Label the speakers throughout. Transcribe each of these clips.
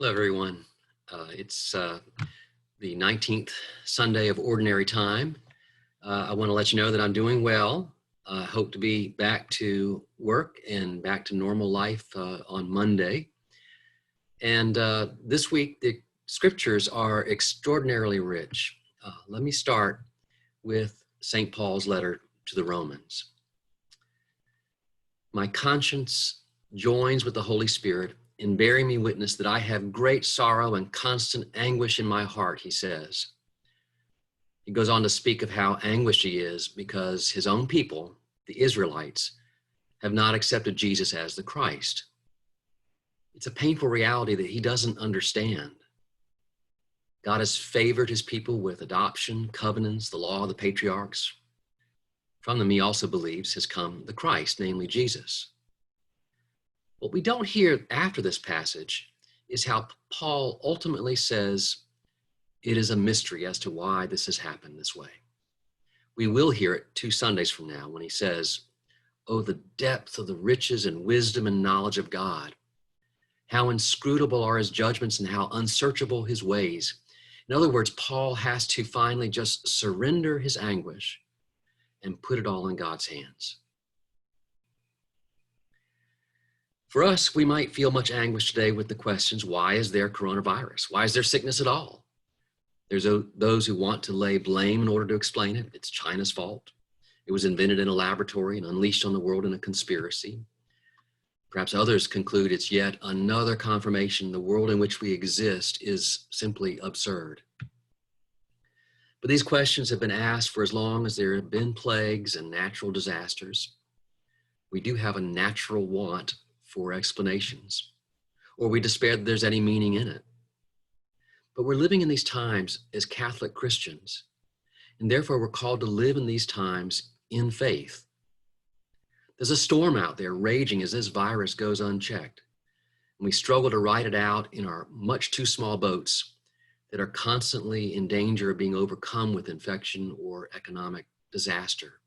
Speaker 1: Hello, everyone. It's the 19th Sunday of Ordinary Time. I want to let you know that I'm doing well. I hope to be back to work and back to normal life on Monday. And this week, the scriptures are extraordinarily rich. Let me start with St. Paul's letter to the Romans. My conscience joins with the Holy Spirit in bearing me witness that I have great sorrow and constant anguish in my heart, he says. He goes on to speak of how anguished he is because his own people, the Israelites, have not accepted Jesus as the Christ. It's a painful reality that he doesn't understand. God has favored his people with adoption, covenants, the law of the patriarchs. From them, he also believes, has come the Christ, namely Jesus. What we don't hear after this passage is how Paul ultimately says it is a mystery as to why this has happened this way. We will hear it 2 Sundays from now when he says, "Oh, the depth of the riches and wisdom and knowledge of God. How inscrutable are his judgments and how unsearchable his ways." In other words, Paul has to finally just surrender his anguish and put it all in God's hands. For us, we might feel much anguish today with the questions, why is there coronavirus? Why is there sickness at all? There's those who want to lay blame in order to explain it. It's China's fault. It was invented in a laboratory and unleashed on the world in a conspiracy. Perhaps others conclude it's yet another confirmation the world in which we exist is simply absurd. But these questions have been asked for as long as there have been plagues and natural disasters. We do have a natural want for explanations, or we despair that there's any meaning in it. But we're living in these times as Catholic Christians, and therefore we're called to live in these times in faith. There's a storm out there raging as this virus goes unchecked, and we struggle to ride it out in our much too small boats that are constantly in danger of being overcome with infection or economic disaster.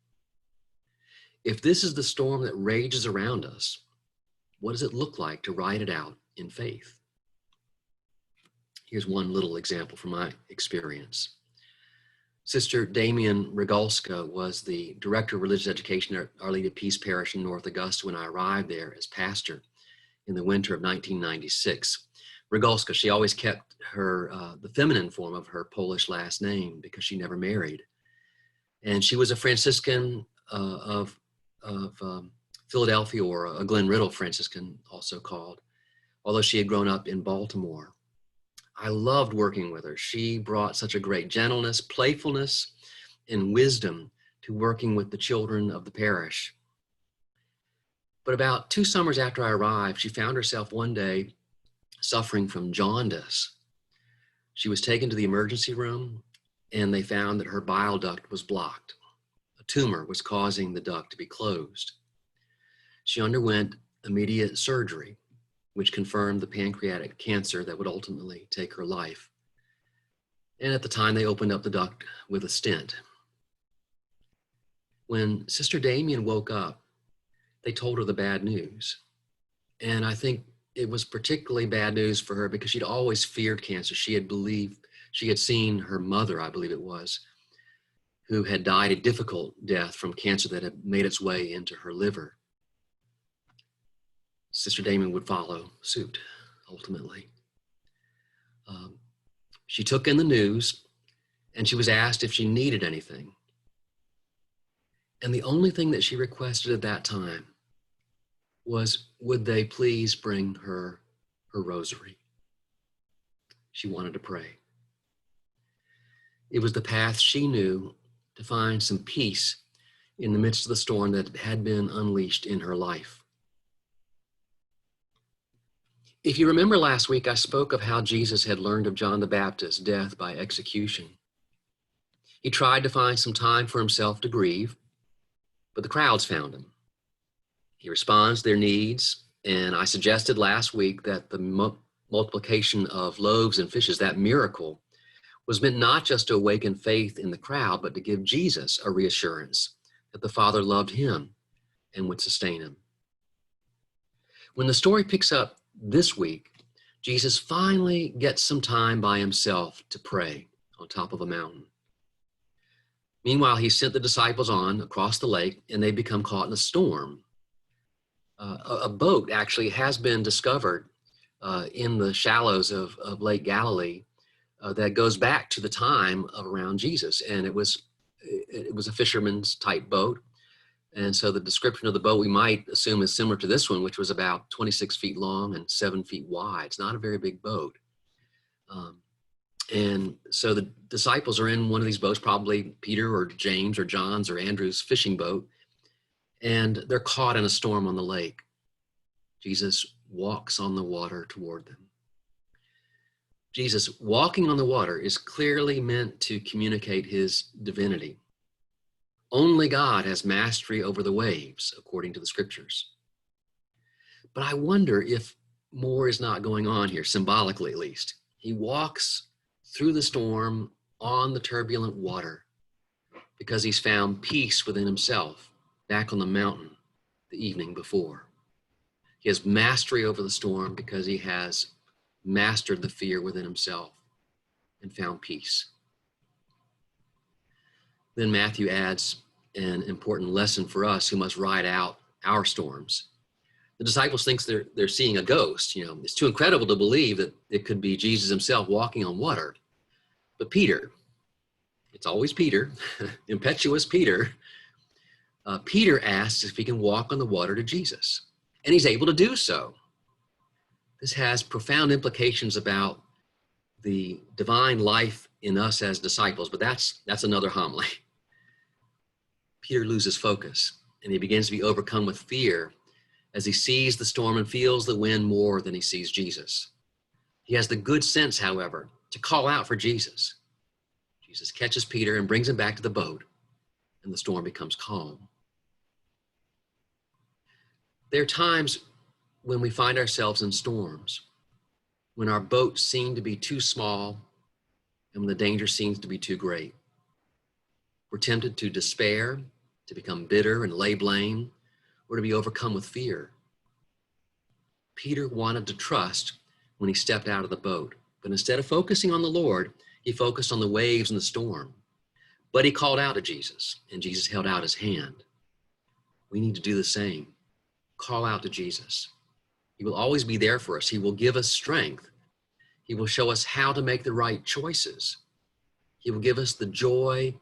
Speaker 1: If this is the storm that rages around us, what does it look like to ride it out in faith? Here's one little example from my experience. Sister Damian Regalska was the Director of Religious Education at Our Lady of Peace Parish in North Augusta when I arrived there as pastor in the winter of 1996. Regalska, she always kept her the feminine form of her Polish last name because she never married. And she was a Franciscan of Philadelphia, or a Glen Riddle Franciscan also called, although she had grown up in Baltimore. I loved working with her. She brought such a great gentleness, playfulness, and wisdom to working with the children of the parish. But about 2 summers after I arrived, she found herself one day suffering from jaundice. She was taken to the emergency room, and they found that her bile duct was blocked. A tumor was causing the duct to be closed. She underwent immediate surgery, which confirmed the pancreatic cancer that would ultimately take her life. And at the time, they opened up the duct with a stent. When Sister Damian woke up, they told her the bad news. And I think it was particularly bad news for her because she'd always feared cancer. She had seen her mother, I believe it was, who had died a difficult death from cancer that had made its way into her liver. Sister Damian would follow suit, ultimately. She took in the news, and she was asked if she needed anything. And the only thing that she requested at that time was, would they please bring her rosary? She wanted to pray. It was the path she knew to find some peace in the midst of the storm that had been unleashed in her life. If you remember last week, I spoke of how Jesus had learned of John the Baptist's death by execution. He tried to find some time for himself to grieve, but the crowds found him. He responds to their needs, and I suggested last week that the multiplication of loaves and fishes, that miracle, was meant not just to awaken faith in the crowd, but to give Jesus a reassurance that the Father loved him and would sustain him. When the story picks up this week, Jesus finally gets some time by himself to pray on top of a mountain. Meanwhile, he sent the disciples on across the lake, and they become caught in a storm. A boat actually has been discovered in the shallows of Lake Galilee that goes back to the time of around Jesus, and it was a fisherman's type boat. And so the description of the boat we might assume is similar to this one, which was about 26 feet long and 7 feet wide. It's not a very big boat. And so the disciples are in one of these boats, probably Peter or James or John's or Andrew's fishing boat, and they're caught in a storm on the lake. Jesus walks on the water toward them. Jesus walking on the water is clearly meant to communicate his divinity. Only God has mastery over the waves, according to the scriptures. But I wonder if more is not going on here, symbolically at least. He walks through the storm on the turbulent water because he's found peace within himself back on the mountain the evening before. He has mastery over the storm because he has mastered the fear within himself and found peace. Then Matthew adds an important lesson for us who must ride out our storms. The disciples think they're seeing a ghost. It's too incredible to believe that it could be Jesus himself walking on water. But Peter, it's always Peter, impetuous Peter, Peter asks if he can walk on the water to Jesus, and he's able to do so. This has profound implications about the divine life in us as disciples, but that's another homily. Peter loses focus, and he begins to be overcome with fear as he sees the storm and feels the wind more than he sees Jesus. He has the good sense, however, to call out for Jesus. Jesus catches Peter and brings him back to the boat, and the storm becomes calm. There are times when we find ourselves in storms, when our boats seem to be too small and when the danger seems to be too great. We're tempted to despair, to become bitter and lay blame, or to be overcome with fear. Peter wanted to trust when he stepped out of the boat, but instead of focusing on the Lord, he focused on the waves and the storm. But he called out to Jesus, and Jesus held out his hand. We need to do the same. Call out to Jesus. He will always be there for us. He will give us strength. He will show us how to make the right choices. He will give us the joy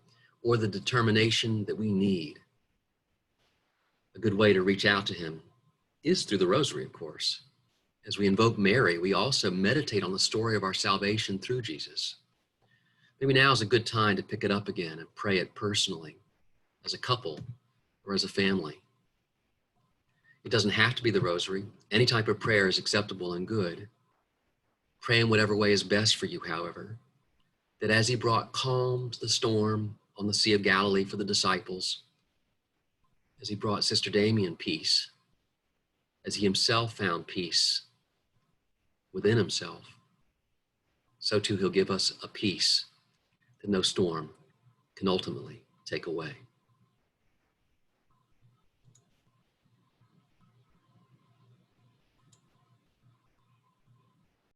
Speaker 1: or the determination that we need. A good way to reach out to him is through the rosary, of course. As we invoke Mary, we also meditate on the story of our salvation through Jesus. Maybe now is a good time to pick it up again and pray it personally, as a couple or as a family. It doesn't have to be the rosary. Any type of prayer is acceptable and good. Pray in whatever way is best for you, however, that as he brought calm to the storm on the Sea of Galilee for the disciples, as he brought Sister Damien peace, as he himself found peace within himself, so too he'll give us a peace that no storm can ultimately take away.